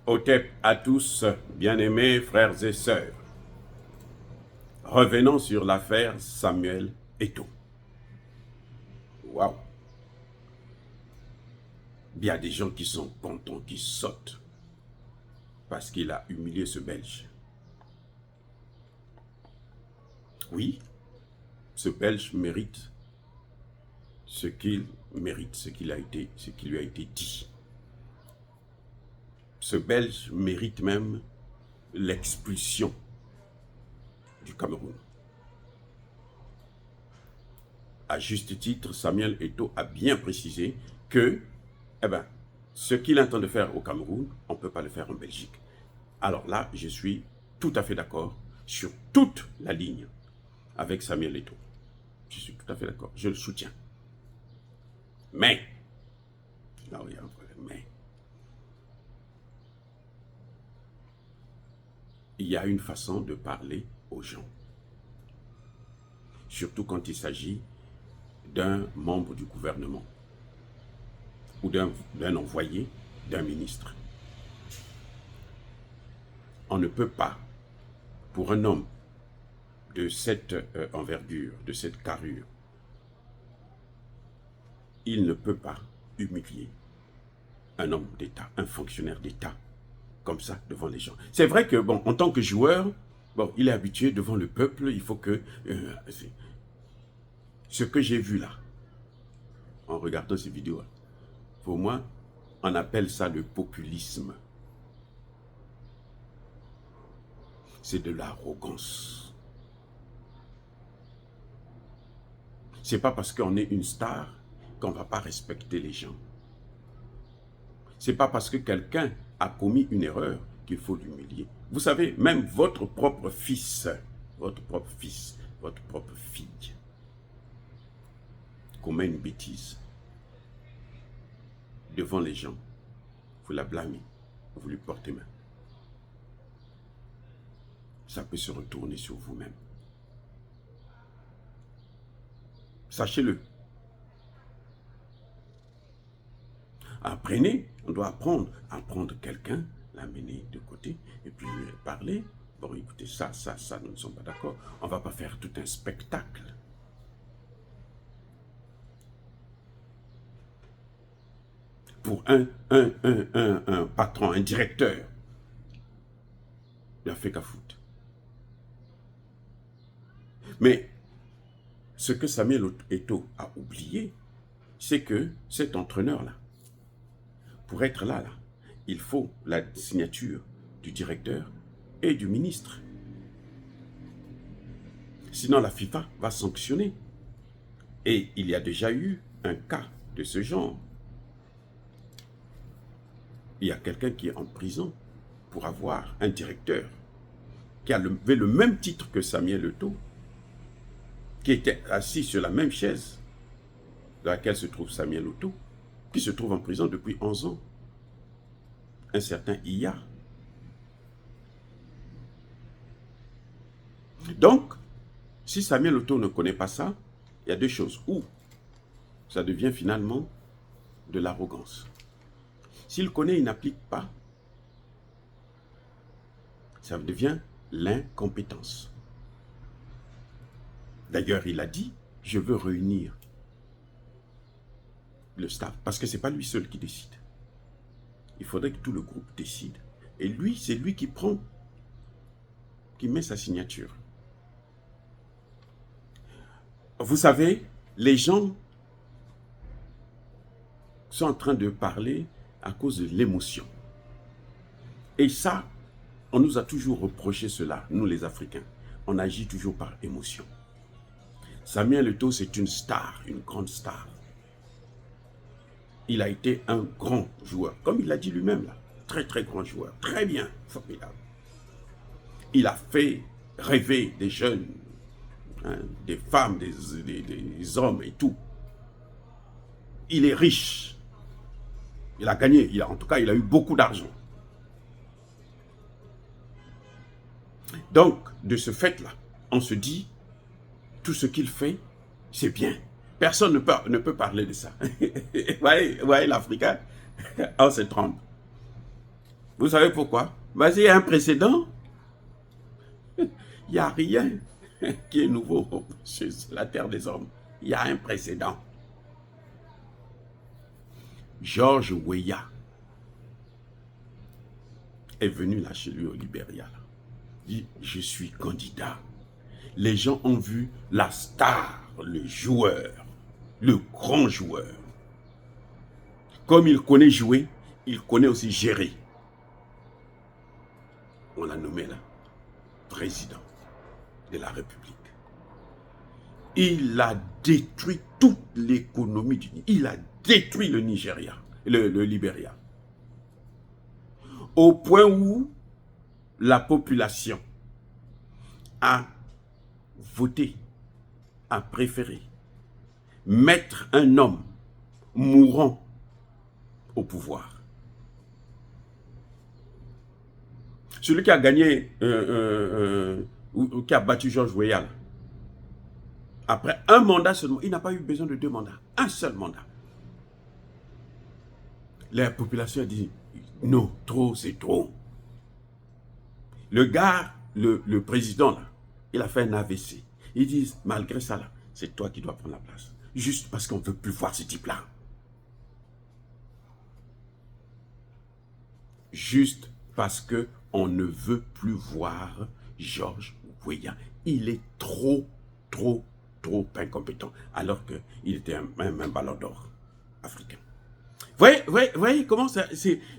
Otep à tous, bien-aimés frères et sœurs. Revenons sur l'affaire Samuel Eto'o. Waouh! Il y a des gens qui sont contents, qui sautent parce qu'il a humilié ce Belge. Oui, ce Belge mérite ce qu'il mérite, ce qui lui a été dit. Ce Belge mérite même l'expulsion du Cameroun. À juste titre, Samuel Eto'o a bien précisé que ce qu'il entend de faire au Cameroun, on ne peut pas le faire en Belgique. Alors là, je suis tout à fait d'accord sur toute la ligne avec Samuel Eto'o. Je suis tout à fait d'accord, je le soutiens. Mais, là il y a un problème, mais, il y a une façon de parler aux gens. Surtout quand il s'agit d'un membre du gouvernement ou d'un envoyé, d'un ministre. On ne peut pas, pour un homme de cette envergure, de cette carrure, il ne peut pas humilier un homme d'État, un fonctionnaire d'État, comme ça, devant les gens. C'est vrai que, bon, en tant que joueur, bon, il est habitué devant le peuple, il faut que... ce que j'ai vu là, en regardant ces vidéos, pour moi, on appelle ça le populisme. C'est de l'arrogance. C'est pas parce qu'on est une star qu'on ne va pas respecter les gens. C'est pas parce que quelqu'un a commis une erreur qu'il faut l'humilier. Vous savez, même votre propre fils, votre propre fille, commet une bêtise devant les gens, vous la blâmez, vous lui portez main. Ça peut se retourner sur vous-même. Sachez-le. Apprenez, on doit apprendre à prendre quelqu'un, l'amener de côté, et puis lui parler. Bon, écoutez, ça, nous ne sommes pas d'accord. On ne va pas faire tout un spectacle. Pour un patron, un directeur, il a fait qu'à foutre. Mais ce que Samuel Eto'o a oublié, c'est que cet entraîneur-là, pour être là, il faut la signature du directeur et du ministre. Sinon, la FIFA va sanctionner. Et il y a déjà eu un cas de ce genre. Il y a quelqu'un qui est en prison pour avoir un directeur qui avait le même titre que Samuel Eto'o, qui était assis sur la même chaise dans laquelle se trouve Samuel Eto'o, qui se trouve en prison depuis 11 ans. Un certain Iya. Donc, si Samuel Eto'o ne connaît pas ça, il y a deux choses. Ou ça devient finalement de l'arrogance. S'il connaît, il n'applique pas. Ça devient l'incompétence. D'ailleurs, il a dit, je veux réunir le staff. Parce que ce n'est pas lui seul qui décide. Il faudrait que tout le groupe décide. Et lui, c'est lui qui prend, qui met sa signature. Vous savez, les gens sont en train de parler à cause de l'émotion. Et ça, on nous a toujours reproché cela, nous les Africains. On agit toujours par émotion. Samuel Eto'o, c'est une star, une grande star. Il a été un grand joueur, comme il l'a dit lui-même là. Très très grand joueur, très bien, formidable. Il a fait rêver des jeunes, hein, des femmes, des hommes et tout. Il est riche. Il a gagné, en tout cas, il a eu beaucoup d'argent. Donc, de ce fait-là, on se dit, tout ce qu'il fait, c'est bien. Personne ne peut parler de ça. Vous voyez l'Africain, on se trompe. Vous savez pourquoi? Vas-y, il y a un précédent. Il n'y a rien qui est nouveau sur la terre des hommes. Il y a un précédent. George Weah est venu là chez lui au Libéria. Là. Il dit, je suis candidat. Les gens ont vu la star, le joueur, le grand joueur. Comme il connaît jouer, il connaît aussi gérer. On l'a nommé là, président de la République. Il a détruit toute l'économie du Nigeria. Il a détruit le Nigeria, le Libéria. Au point où la population a voté, a préféré mettre un homme mourant au pouvoir. Celui qui a gagné, qui a battu George Weah, après un mandat seulement, il n'a pas eu besoin de 2 mandats, un seul mandat. La population a dit, non, trop, c'est trop. Le gars, le président, là, il a fait un AVC. Ils disent, malgré ça, là, c'est toi qui dois prendre la place. Juste parce qu'on ne veut plus voir ce type-là. Juste parce qu'on ne veut plus voir George Weah. Il est trop incompétent, alors qu'il était un ballon d'or africain. Voyez comment ça...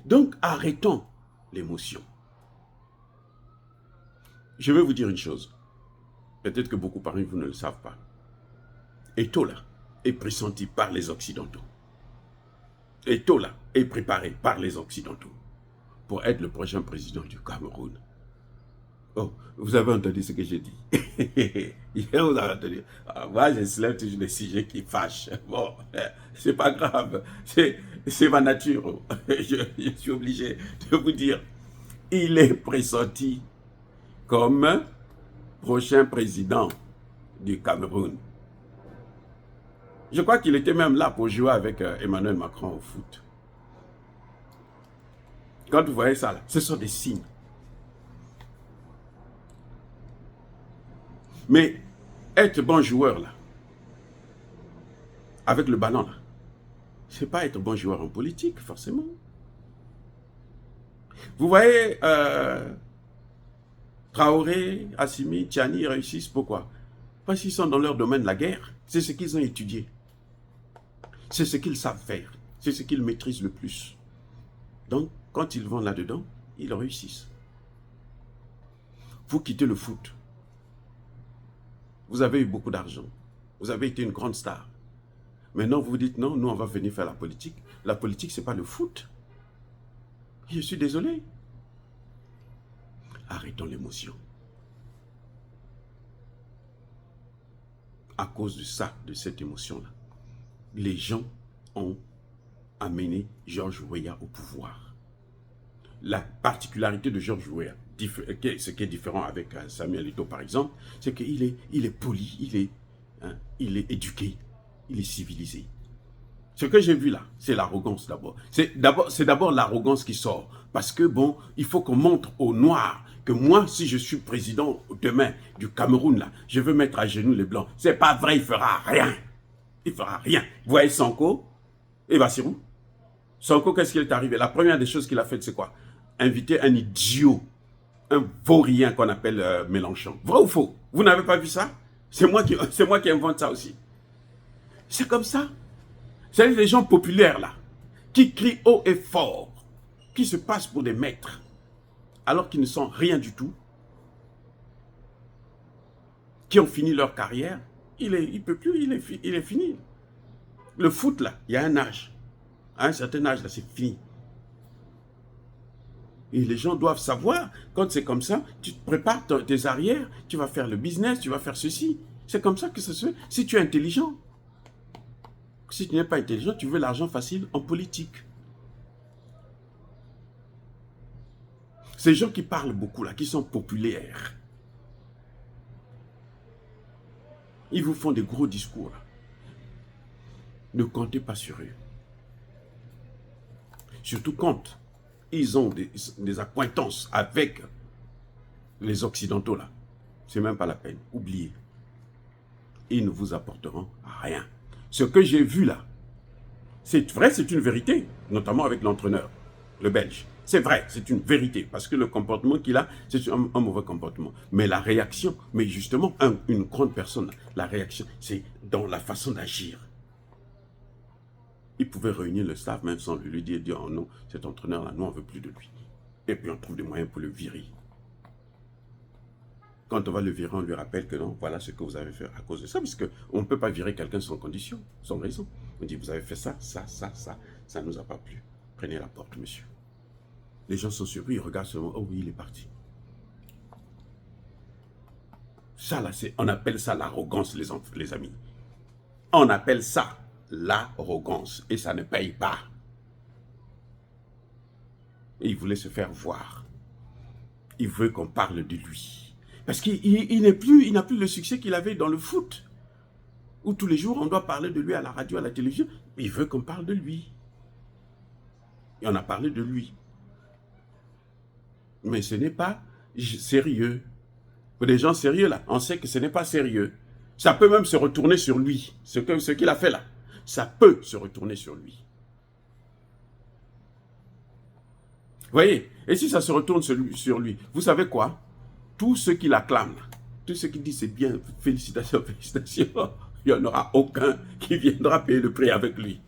Donc, arrêtons l'émotion. Je vais vous dire une chose. Peut-être que beaucoup parmi vous ne le savent pas. Eto'o est pressenti par les Occidentaux. Eto'o est préparé par les Occidentaux pour être le prochain président du Cameroun. Oh, vous avez entendu ce que j'ai dit. Hier, vous avez entendu. Moi, je soulève toujours des sujets qui fâchent. Bon, c'est pas grave. C'est ma nature. Je suis obligé de vous dire. Il est pressenti comme prochain président du Cameroun. Je crois qu'il était même là pour jouer avec Emmanuel Macron au foot. Quand vous voyez ça, là, ce sont des signes. Mais être bon joueur, là, avec le ballon, là, c'est pas être bon joueur en politique, forcément. Vous voyez, Traoré, Assimi, Tchani réussissent, pourquoi? Parce qu'ils sont dans leur domaine, la guerre. C'est ce qu'ils ont étudié. C'est ce qu'ils savent faire. C'est ce qu'ils maîtrisent le plus. Donc, quand ils vont là-dedans, ils réussissent. Vous quittez le foot. Vous avez eu beaucoup d'argent. Vous avez été une grande star. Maintenant, vous vous dites, non, nous, on va venir faire la politique. La politique, ce n'est pas le foot. Je suis désolé. Arrêtons l'émotion. À cause de ça, de cette émotion-là, les gens ont amené George Weah au pouvoir. La particularité de George Weah, ce qui est différent avec Samuel Eto'o par exemple, c'est qu'il est poli, il est éduqué, il est civilisé. Ce que j'ai vu là, c'est l'arrogance d'abord. C'est d'abord l'arrogance qui sort. Parce que bon, il faut qu'on montre aux Noirs que moi, si je suis président demain du Cameroun, là, je veux mettre à genoux les Blancs. C'est pas vrai, il fera rien. Il fera rien. Vous voyez Sonko et Bassirou? Sonko, qu'est-ce qui est arrivé? La première des choses qu'il a faites, c'est quoi? Inviter un idiot, un vaurien qu'on appelle Mélenchon. Vrai ou faux? Vous n'avez pas vu ça? C'est moi qui invente ça aussi. C'est comme ça. C'est les gens populaires là, qui crient haut et fort, qui se passent pour des maîtres, alors qu'ils ne sont rien du tout, qui ont fini leur carrière, il peut plus, il est fini. Le foot là, il y a un âge. À un certain âge là, c'est fini. Et les gens doivent savoir, quand c'est comme ça, tu te prépares tes arrières, tu vas faire le business, tu vas faire ceci. C'est comme ça que ça se fait, si tu es intelligent. Si tu n'es pas intelligent, tu veux l'argent facile en politique. Ces gens qui parlent beaucoup là, qui sont populaires, ils vous font des gros discours là. Ne comptez pas sur eux. Surtout quand ils ont des accointances avec les Occidentaux là. C'est même pas la peine. Oubliez. Ils ne vous apporteront rien. Ce que j'ai vu là, c'est vrai, c'est une vérité, notamment avec l'entraîneur, le Belge. C'est vrai, c'est une vérité, parce que le comportement qu'il a, c'est un mauvais comportement. Mais la réaction, mais justement, une grande personne, la réaction, c'est dans la façon d'agir. Il pouvait réunir le staff même sans lui dire oh non, cet entraîneur-là, nous on ne veut plus de lui. Et puis on trouve des moyens pour le virer. Quand on va le virer, on lui rappelle que non, voilà ce que vous avez fait à cause de ça, parce qu'on ne peut pas virer quelqu'un sans condition, sans raison. On dit, vous avez fait ça, ça ne nous a pas plu. Prenez la porte, monsieur. Les gens sont surpris, ils regardent seulement, oh oui, il est parti. Ça, là, on appelle ça l'arrogance, les amis. On appelle ça l'arrogance, et ça ne paye pas. Et il voulait se faire voir. Il veut qu'on parle de lui. Parce qu'il n'a plus le succès qu'il avait dans le foot, où tous les jours on doit parler de lui à la radio, à la télévision. Il veut qu'on parle de lui. Et on a parlé de lui. Mais ce n'est pas sérieux. Pour des gens sérieux là, on sait que ce n'est pas sérieux. Ça peut même se retourner sur lui. Ce qu'il a fait là, ça peut se retourner sur lui. Vous voyez? Et si ça se retourne sur lui, vous savez quoi? Tous ceux qui l'acclament, tous ceux qui disent c'est bien, félicitations, félicitations, il n'y en aura aucun qui viendra payer le prix avec lui.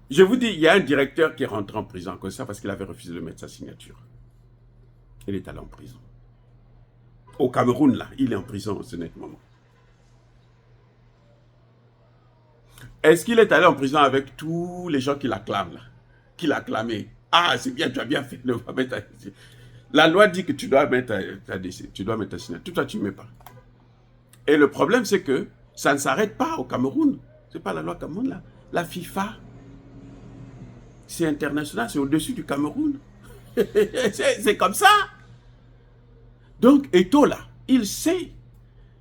Je vous dis, il y a un directeur qui est rentré en prison comme ça parce qu'il avait refusé de mettre sa signature. Il est allé en prison. Au Cameroun, là, il est en prison en ce net moment. Est-ce qu'il est allé en prison avec tous les gens qui l'acclament, là? Qui l'acclamaient? Ah, c'est bien, tu as bien fait. La loi dit que tu dois mettre ta signature. Toi, tu ne mets pas. Et le problème, c'est que ça ne s'arrête pas au Cameroun. Ce n'est pas la loi Cameroun, là. La FIFA, c'est international, c'est au-dessus du Cameroun. C'est comme ça. Donc, Eto'o, là, il sait.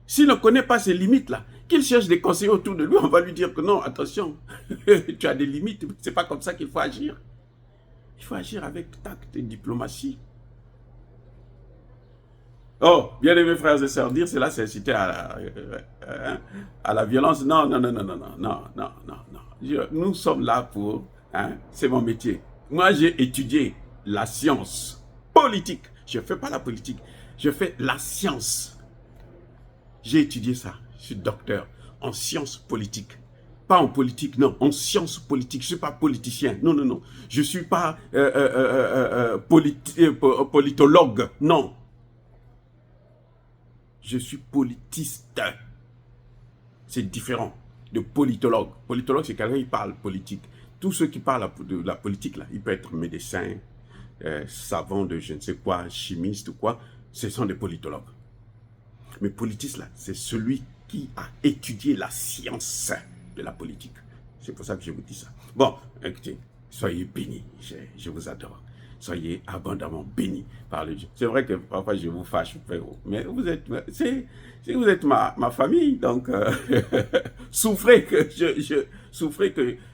S'il ne connaît pas ses limites, là, qu'il cherche des conseillers autour de lui, on va lui dire que non, attention, tu as des limites, c'est pas comme ça qu'il faut agir. Il faut agir avec tact et diplomatie. Oh, bien aimés frères et sœurs, dire cela, c'est inciter à la violence. Non, non, non, non, non, non, non, non, non, non. Nous sommes là pour, c'est mon métier. Moi, j'ai étudié la science politique. Je ne fais pas la politique, je fais la science. J'ai étudié ça. Je suis docteur en sciences politiques. Pas en politique, non, en sciences politiques. Je ne suis pas politicien. Non, non, non. Je ne suis pas politologue. Non. Je suis politiste. C'est différent de politologue. Politologue, c'est quelqu'un qui parle politique. Tous ceux qui parlent de la politique, là, ils peuvent être médecins, savants de je ne sais quoi, chimistes ou quoi, ce sont des politologues. Mais politiste, là, c'est celui qui a étudié la science de la politique. C'est pour ça que je vous dis ça. Bon, écoutez, soyez bénis, je vous adore. Soyez abondamment bénis par le Dieu. C'est vrai que parfois je vous fâche, mais vous êtes ma famille, donc souffrez que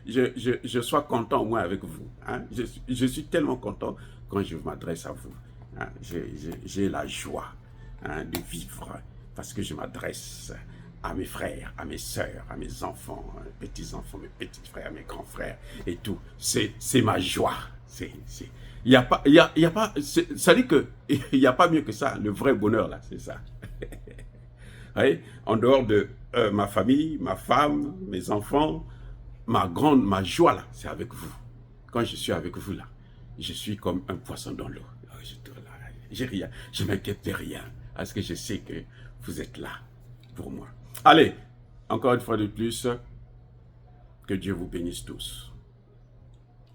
je sois content au moins avec vous. Hein. Je suis tellement content quand je m'adresse à vous. Hein. J'ai la joie de vivre parce que je m'adresse à mes frères, à mes sœurs, à mes enfants, à mes petits-enfants, mes petits frères, mes grands frères et tout. C'est ma joie. Il y a pas, ça dit que il n'y a pas mieux que ça. Le vrai bonheur là, c'est ça. Oui? En dehors de ma famille, ma femme, mes enfants, ma joie là, c'est avec vous. Quand je suis avec vous là, je suis comme un poisson dans l'eau. J'ai rien, je ne m'inquiète de rien, parce que je sais que vous êtes là pour moi. Allez, encore une fois de plus, que Dieu vous bénisse tous.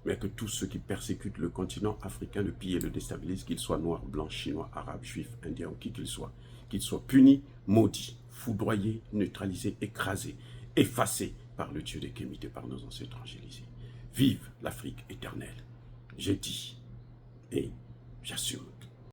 Mais que tous ceux qui persécutent le continent africain, le pillent et le déstabilisent, qu'ils soient noirs, blancs, chinois, arabes, juifs, indiens, ou qui qu'ils soient punis, maudits, foudroyés, neutralisés, écrasés, effacés par le Dieu des Kémites et par nos ancêtres angélisés. Vive l'Afrique éternelle. J'ai dit et j'assume.